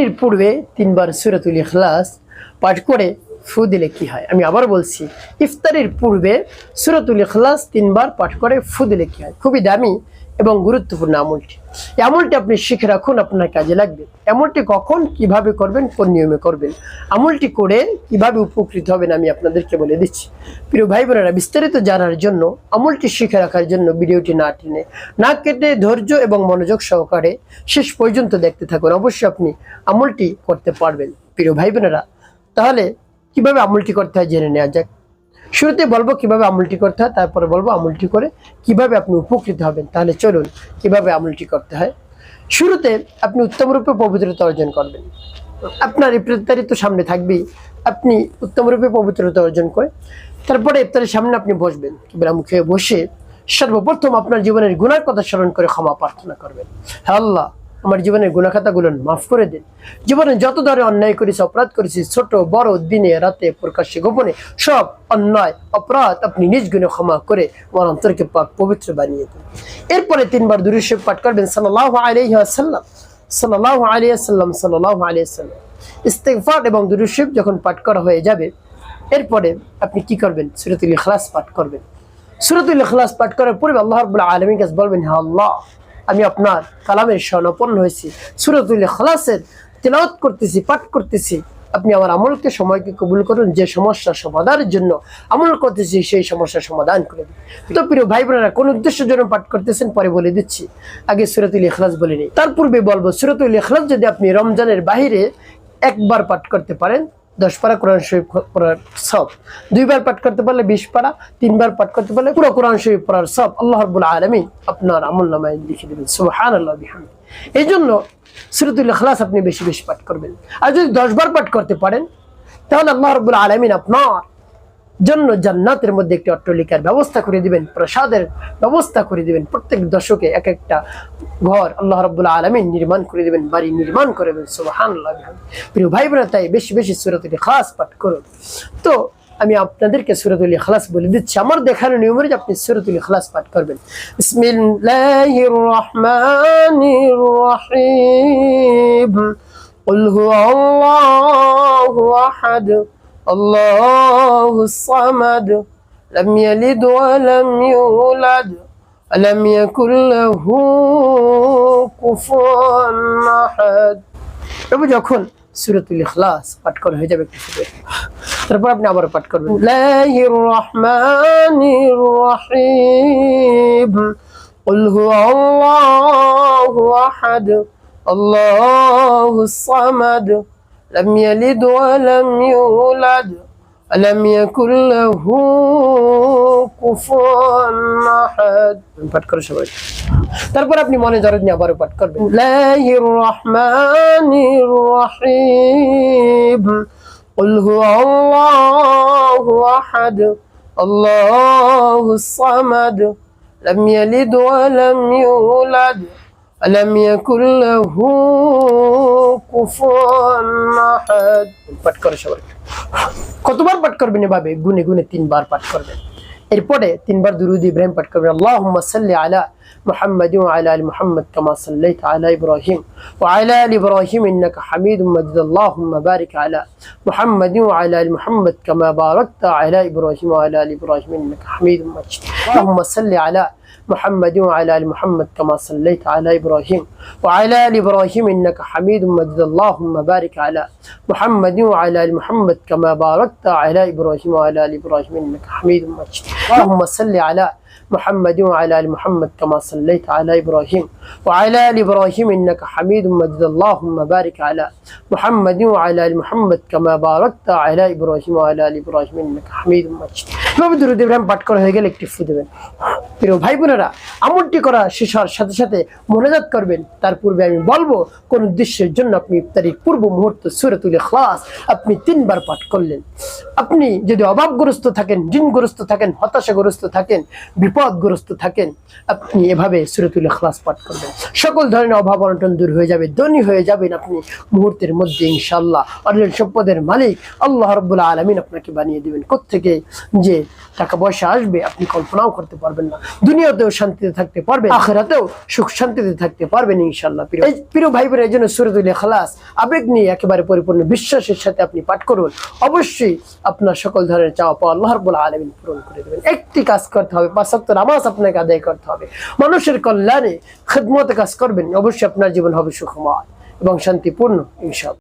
ইফতারির পূর্বে 3 বার সূরাতুল ইখলাস পাঠ করে ফু দিলে কি হয়? আমি আবার বলছি, ইফতারির পূর্বে সূরাতুল ইখলাস 3 বার পাঠ করে ফু দিলে কি হয়? খুবই দামি এবং গুরুত্বপূর্ণ আমলটি। এই আমলটি আপনি শিখে রাখুন, আপনার কাজে লাগবে। আমলটি কখন কিভাবে করবেন, কোন নিয়মে করবেন, আমলটি করে কিভাবে উপকৃত হবেন আমি আপনাদেরকে বলে দিচ্ছি। প্রিয় ভাই বোনেরা, বিস্তারিত জানার জন্য, আমলটি শিখে রাখার জন্য ভিডিওটি না টেনে, না কেটে ধৈর্য এবং মনোযোগ সহকারে শেষ পর্যন্ত দেখতে থাকুন। অবশ্যই আপনি আমলটি করতে পারবেন। প্রিয় ভাই বোনেরা, তাহলে কিভাবে আমলটি করতে হয় জেনে নেওয়া যাক। শুরুতে বলবো কিভাবে আমলটি করতে হয়, তারপরে বলবো আমলটি করে কিভাবে আপনি উপকৃত হবেন। তাহলে চলুন কিভাবে আমলটি করতে হয়। শুরুতে আপনি উত্তম রূপে পবিত্রতা অর্জন করবেন। আপনার ইফতারি তো সামনে থাকবেই, আপনি উত্তম রূপে পবিত্রতা অর্জন করে তারপরে ইফতারের সামনে আপনি বসবেন। কিবলা মুখে বসে সর্বপ্রথম আপনার জীবনের গুনার কথা স্মরণ করে ক্ষমা প্রার্থনা করবেন। হে আল্লাহ, আমার জীবনের গুনাহ খাতাগুলো মাফ করে দিন। জীবনে যত ধরনের অন্যায় করেছি, অপরাধ করেছি, ছোট বড়, দিনে রাতে, প্রকাশ্যে গোপনে, সব অন্যায় অপরাধ আপনি নিজ গুণে ক্ষমা করে আমার অন্তরকে পাক পবিত্র বানিয়ে দিন। এরপরে 3 বার দুরূদ শরীফ পাঠ করবেন, সাল্লাল্লাহু আলাইহি ওয়াসাল্লাম, সাল্লাল্লাহু আলাইহি ওয়াসাল্লাম, সাল্লাল্লাহু আলাইহি ওয়াসাল্লাম। ইস্তিগফার এবং দুরূদ শরীফ যখন পাঠ করা হয়ে যাবে, এরপরে আপনি কি করবেন? সূরাতুল ইখলাস পাঠ করবেন। সূরাতুল ইখলাস পাঠ করার পরে আল্লাহ রাব্বুল আলামিনের কাছে বলবেন, হে আল্লাহ, আমি আপনার কালামের শরণাপন্ন হয়েছি, সূরাতুল ইখলাসের তিলাওয়াত করতেছি, পাঠ করতেছি। আপনি আমার আমলকে, সময়কে কবুল করুন। যে সমস্যার সমাধানের জন্য আমল করতেছি, সেই সমস্যার সমাধান করে দিন। তো প্রিয় ভাই বোনেরা, কোন উদ্দেশ্যের জন্য পাঠ করতেছেন পরে বলে দিচ্ছি, আগে সূরাতুল ইখলাস বলে নিই। তার পূর্বে বলবো, সূরাতুল ইখলাস যদি আপনি রমজানের বাহিরে একবার পাঠ করতে পারেন, 10 পারা কোরআন শরীফ পড়ার সব, 2 বার পাঠ করতে পারলে 20 পারা, 3 বার পাঠ করতে পারলে পুরো কোরআন শরীফ পড়ার সব আল্লাহ রাব্বুল আলামিন আপনার আমলনামায় লিখে দেবেন। সুবহানাল্লাহ বিহামদি। এই জন্য সূরাতুল ইখলাস আপনি বেশি বেশি পাঠ করবেন। আর যদি 10 বার পাঠ করতে পারেন, তাহলে আল্লাহ রাব্বুল আলামিন আপনার জন্য জান্নাতের মধ্যে একটি অট্টালিকার ব্যবস্থা করে দিবেন, প্রসাদের ব্যবস্থা করে দিবেন। প্রত্যেক দশকে এক একটা ঘর আল্লাহ রাব্বুল আলামিন নির্মাণ করে দিবেন, বাড়ি নির্মাণ করে দেবেন। সুবহানাল্লাহ। প্রিয় ভাই বোনেরা, তাই বেশি বেশি সূরাতুল ইখলাস পাঠ করুন। তো আমি আপনাদেরকে সূরাতুল ইখলাস বলে দিচ্ছি, আমার দেখানো নিয়ম অনুযায়ী আপনি সূরাতুল ইখলাস পাঠ করবেন। বিসমিল্লাহির রহমানির রহিম। কুল হুয়াল্লাহু আহাদ, আল্লাহুস সামাদ, লাম ইয়ালিদ ওয়া লাম ইউলাদ, ওয়া লাম ইয়াকুল লাহু কুফুয়ান আহাদ। তবে যখন সূরাতুল ইখলাস পাঠ করা হয়ে যাবে, তারপর আপনি আবার পাঠ করবেন, বিসমিল্লাহির রহমানির রহিম। কুল হুয়াল্লাহু আহাদ, আল্লাহুস সামাদ, লাম ইয়ালিদ ওয়া লাম ইউলাদ, ওয়া লাম ইয়াকুল লাহু কুফুয়ান আহাদ। পাঠ করে সবাই। তারপর আপনি মনে দরদ নিয়ে আবারও পাঠ করবেন, বিসমিল্লাহির রহমানির রহিম। কুল হুয়াল্লাহু আহাদ, আল্লাহুস সামাদ, লাম ইয়ালিদ ওয়া লাম ইউলাদ, ওয়া লাম ইয়াকুল লাহু কুফুয়ান আহাদ। পাঠ করে সবাই। কতবার পাঠ করবেন? এভাবে গুনে গুনে 3 বার পাঠ করবেন। এরপরে 3 বার দুরূদ ইব্রাহিম পাঠ করবেন, আল্লাহুম্মা সাল্লি আলা মুহাম্মাদ ওয়া আলা আলি মুহাম্মাদ কামা সাল্লাইতা আলা ইব্রাহিম ওয়া আলা আলি ইব্রাহিম ইন্নাকা হামিদুম মাজিদ, আল্লাহুম্মা বারিক আলা মুহাম্মাদ ওয়া আলা আলি মুহাম্মাদ কামা বারাকতা আলা ইব্রাহিম ওয়া আলা আলি ইব্রাহিম ইন্নাকা হামিদুম মাজিদ, আল্লাহুম্মা সাল্লি আলা محمد وعلى ال محمد كما صليت على ابراهيم وعلى ال ابراهيم انك حميد مجيد، اللهم بارك على محمد وعلى ال محمد كما باركت على ابراهيم وعلى ال ابراهيم انك حميد مجيد، اللهم صل على محمد وعلى ال محمد كما صليت على ابراهيم وعلى ال ابراهيم انك حميد مجيد، اللهم بارك على محمد وعلى ال محمد كما باركت على ابراهيم وعلى ال ابراهيم انك حميد مجيد। এভাবে দুরূদ ইব্রাহিম পাঠ করা হয়ে গেলে একটি ফু দেবেন। প্রিয় ভাই বোনেরা, আমলটি করা শেষ হওয়ার সাথে সাথে মোনাজাত করবেন। তার পূর্বে আমি বলবো, কোন উদ্দেশ্যের জন্য আপনি ইফতারির পূর্ব মুহূর্তে সূরাতুল ইখলাস আপনি 3 বার পাঠ করলেন। আপনি যদি অভাবগ্রস্ত থাকেন, ঋণগ্রস্ত থাকেন, হতাশাগ্রস্ত থাকেন, বিপদগ্রস্ত থাকেন, আপনি এভাবে সূরাতুল ইখলাস পাঠ করবেন। সকল ধরনের অভাব অনটন দূর হয়ে যাবে, ধনী হয়ে যাবেন আপনি মুহূর্তের মধ্যে ইনশাআল্লাহ। অর্জন সম্পদের মালিক আল্লাহ রাব্বুল আলামিন আপনাকে বানিয়ে দিবেন। কোত্থেকে যে টাকা পয়সা আসবে আপনি কল্পনাও করতে পারবেন না। দুনিয়াতেও শান্তিতে থাকতে পারবেন, আখিরাতেও সুখ শান্তিতে থাকতে পারবেন ইনশাআল্লাহ। প্রিয় ভাই বোনের জন্য সূরাতুল ইখলাস আবেগ নিয়ে একেবারে পরিপূর্ণ বিশ্বাসের সাথে আপনি পাঠ করুন, অবশ্যই আপনার সকল ধরনের চাওয়া পাওয়া আল্লাহ রাব্বুল আলামিন পূরণ করে দেবেন। একটি কাজ করতে হবে, 5 ওয়াক্ত নামাজ আপনাকে আদায় করতে হবে, মানুষের কল্যাণে খিদমতে কাজ করবেন, অবশ্যই আপনার জীবন হবে সুখময় এবং শান্তিপূর্ণ ইনশাআল্লাহ।